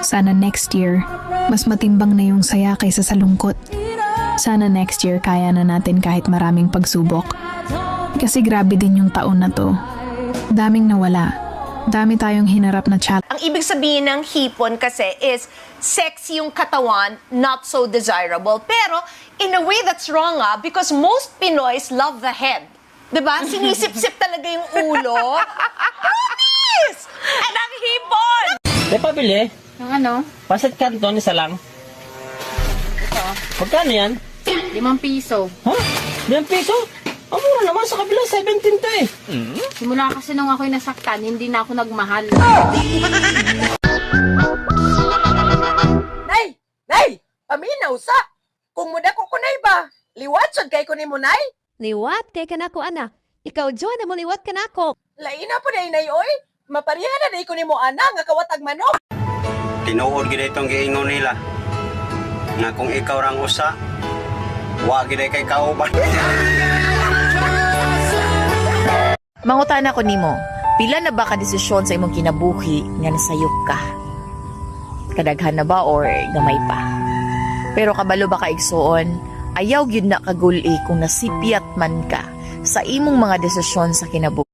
Sana next year, mas matimbang na yung saya kaysa sa lungkot. Sana next year kaya na natin kahit maraming pagsubok. Kasi grabe din yung taon na to. Daming nawala. Dami tayong hinarap na challenge. Ang ibig sabihin ng hipon kasi is sexy yung katawan, not so desirable. Pero in a way that's wrong because most Pinoys love the head. Diba? Sinisip-sip talaga yung ulo. Promise! And ang hipon! May pabili? Ang ano? Pasit Canton, isa lang. Ito, Magkano yan? 5 piso. Ha? 5 piso? Ang mura naman sa kabila, 17 to eh. Simula kasi nung ako'y nasaktan, hindi na ako nagmahal. Nay! Nay! Paminaw sa! Kung muda ko kunay ba? Liwatsod kay kunin mo, nay? Liwat kay kanako ana. Ikaw jo na mo liwat kanako. Laina po na inay, oy! Mapariha na day kunin mo, ana, nga kawatag manok! Tinuod gid itong giingon nila nga kung ikaw rang usa wa gid kay kauban. Mangutana ko nimo, pila na ba ka desisyon sa imong kinabuhi nga nasayop ka? Kadaghan na ba or gamay pa? Pero kabalo ba ka igsuon, ayaw gyud na kagul-i kung nasipyat man ka sa imong mga desisyon sa kinabuhi.